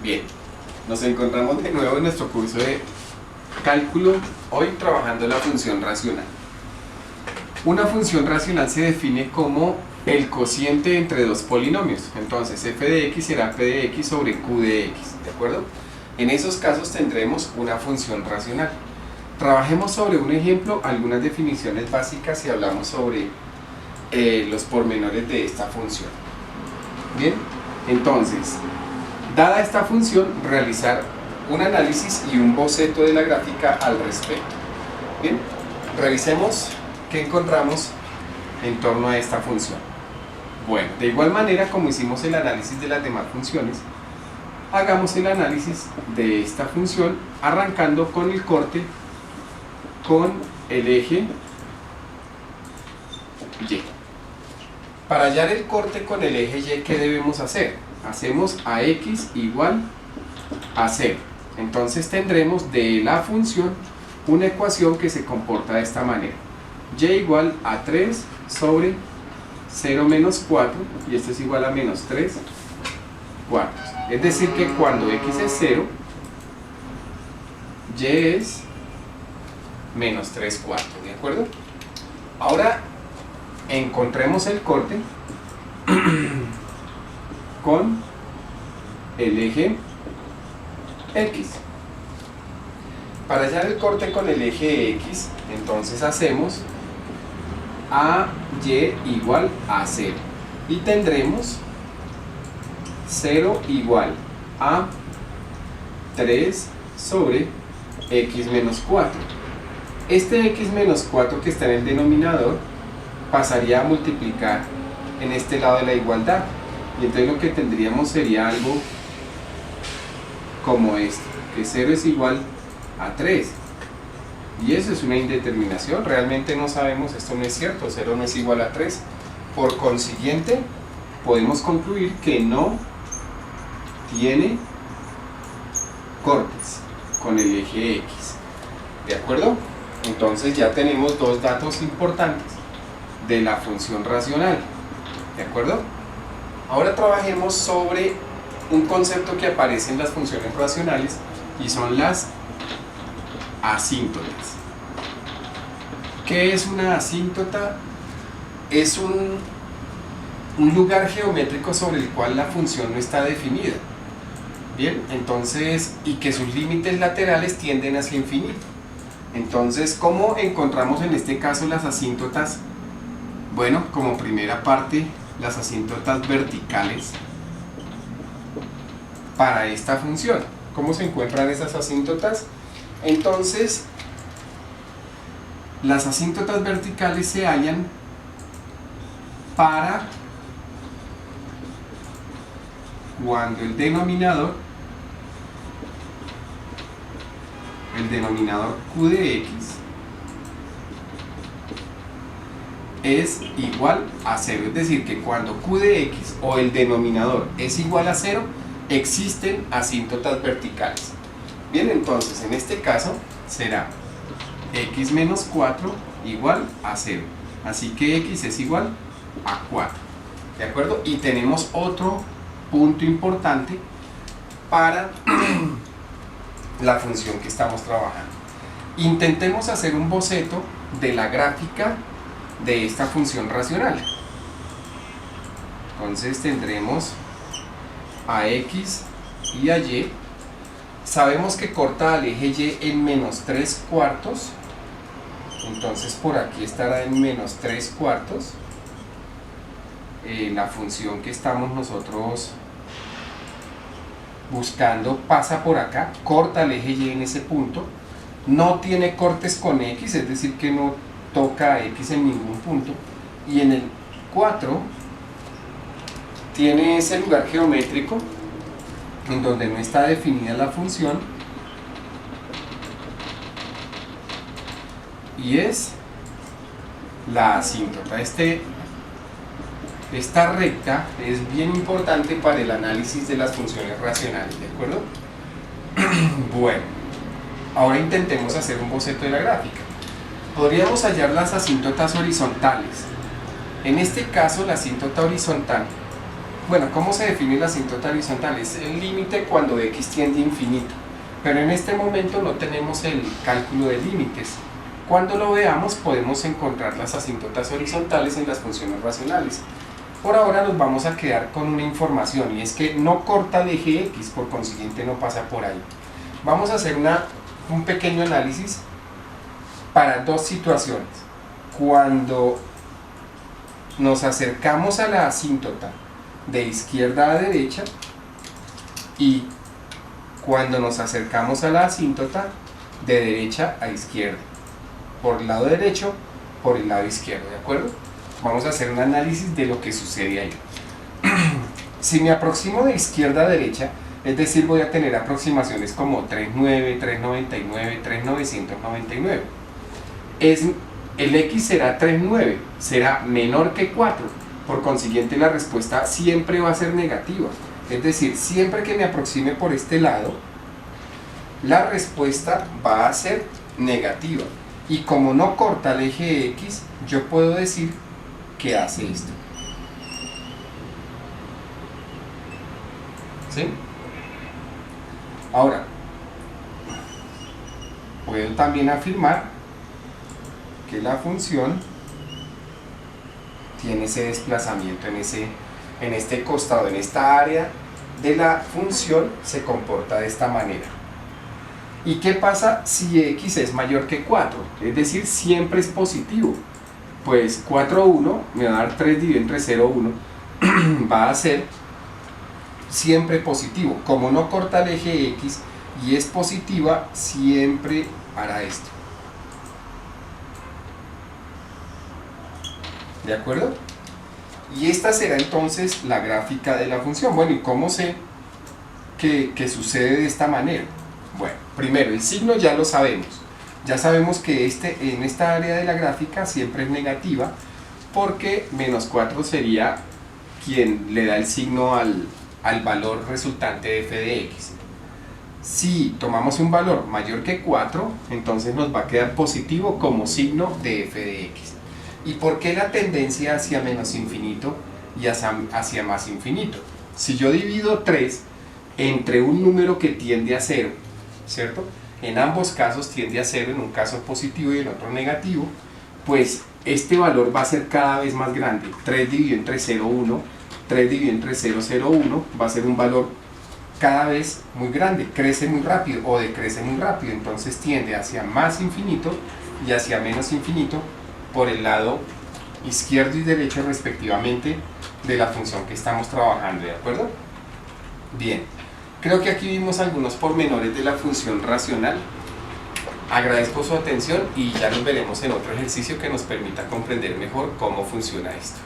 Bien, nos encontramos de nuevo en nuestro curso de cálculo, hoy trabajando la función racional. Una función racional se define como el cociente entre dos polinomios. Entonces f de x será p de x sobre q de x, ¿de acuerdo? En esos casos tendremos una función racional. Trabajemos sobre un ejemplo, algunas definiciones básicas y hablamos sobre los pormenores de esta función. Bien, entonces, dada esta función, realizar un análisis y un boceto de la gráfica al respecto. Bien, revisemos qué encontramos en torno a esta función. Bueno, de igual manera como hicimos el análisis de las demás funciones, hagamos el análisis de esta función arrancando con el corte con el eje Y. Para hallar el corte con el eje Y, ¿qué debemos hacer? Hacemos a x igual a 0. Entonces tendremos de la función una ecuación que se comporta de esta manera. Y igual a 3 sobre 0 menos 4, y esto es igual a menos 3 cuartos. Es decir que cuando x es 0, y es menos 3 cuartos, ¿de acuerdo? Ahora encontremos el corte con el eje X. Para hallar el corte con el eje X, entonces hacemos a Y igual a 0 y tendremos 0 igual a 3 sobre x menos 4. Este x menos 4 que está en el denominador pasaría a multiplicar en este lado de la igualdad, y entonces lo que tendríamos sería algo como esto, que 0 es igual a 3, y eso es una indeterminación, realmente no sabemos, esto no es cierto, 0 no es igual a 3, por consiguiente podemos concluir que no tiene cortes con el eje X, ¿de acuerdo? Entonces ya tenemos dos datos importantes de la función racional, ¿de acuerdo? Ahora trabajemos sobre un concepto que aparece en las funciones racionales y son las asíntotas. ¿Qué es una asíntota? Es un lugar geométrico sobre el cual la función no está definida. Bien, entonces, y que sus límites laterales tienden hacia infinito. Entonces, ¿cómo encontramos en este caso las asíntotas? Bueno, como primera parte, las asíntotas verticales para esta función. ¿Cómo se encuentran esas asíntotas? Entonces, las asíntotas verticales se hallan para cuando el denominador q de x es igual a 0, es decir que cuando q de x o el denominador es igual a 0, existen asíntotas verticales. Bien, entonces en este caso será x menos 4 igual a 0, así que x es igual a 4, ¿de acuerdo? Y tenemos otro punto importante para la función que estamos trabajando. Intentemos hacer un boceto de la gráfica de esta función racional. Entonces tendremos a x y a y. Sabemos que corta al eje y en menos 3 cuartos, entonces por aquí estará en menos 3 cuartos. La función que estamos nosotros buscando pasa por acá, corta el eje y en ese punto, no tiene cortes con x, es decir que no toca a x en ningún punto, y en el 4 tiene ese lugar geométrico en donde no está definida la función y es la asíntota. Esta recta es bien importante para el análisis de las funciones racionales, ¿de acuerdo? Bueno, ahora intentemos hacer un boceto de la gráfica. Podríamos hallar las asíntotas horizontales. En este caso, la asíntota horizontal Bueno, ¿cómo se define la asíntota horizontal? Es el límite cuando x tiende a infinito, pero en este momento no tenemos el cálculo de límites. Cuando lo veamos podemos encontrar las asíntotas horizontales en las funciones racionales. Por ahora nos vamos a quedar con una información, y es que no corta el eje x, por consiguiente no pasa por ahí. Vamos a hacer un pequeño análisis para dos situaciones. Cuando nos acercamos a la asíntota de izquierda a derecha y cuando nos acercamos a la asíntota de derecha a izquierda, por el lado derecho, por el lado izquierdo, ¿de acuerdo? Vamos a hacer un análisis de lo que sucede ahí. Si me aproximo de izquierda a derecha, es decir, voy a tener aproximaciones como 3,9, 3,99, 3,999. El x será 3,9, será menor que 4. Por consiguiente, la respuesta siempre va a ser negativa. Es decir, siempre que me aproxime por este lado, la respuesta va a ser negativa. Y como no corta el eje x, yo puedo decir que hace esto. ¿Sí? Ahora, puedo también afirmar que la función tiene ese desplazamiento en este costado, en esta área de la función se comporta de esta manera. ¿Y qué pasa si x es mayor que 4? Es decir, siempre es positivo. Pues 4,1 me va a dar 3 dividido entre 0,1 va a ser siempre positivo. Como no corta el eje x y es positiva, siempre hará esto. ¿De acuerdo? Y esta será entonces la gráfica de la función. Bueno, ¿y cómo sé que sucede de esta manera? Bueno, primero, el signo ya lo sabemos. Ya sabemos que en esta área de la gráfica siempre es negativa, porque menos 4 sería quien le da el signo al valor resultante de f de x. Si tomamos un valor mayor que 4, entonces nos va a quedar positivo como signo de f de x. ¿Y por qué la tendencia hacia menos infinito y hacia más infinito? Si yo divido 3 entre un número que tiende a 0, ¿cierto? En ambos casos tiende a 0, en un caso positivo y en otro negativo, pues este valor va a ser cada vez más grande. 3 dividido entre 0,1, 3 dividido entre 0,01 va a ser un valor cada vez muy grande, crece muy rápido o decrece muy rápido, entonces tiende hacia más infinito y hacia menos infinito por el lado izquierdo y derecho respectivamente de la función que estamos trabajando, ¿de acuerdo? Bien, creo que aquí vimos algunos pormenores de la función racional. Agradezco su atención y ya nos veremos en otro ejercicio que nos permita comprender mejor cómo funciona esto.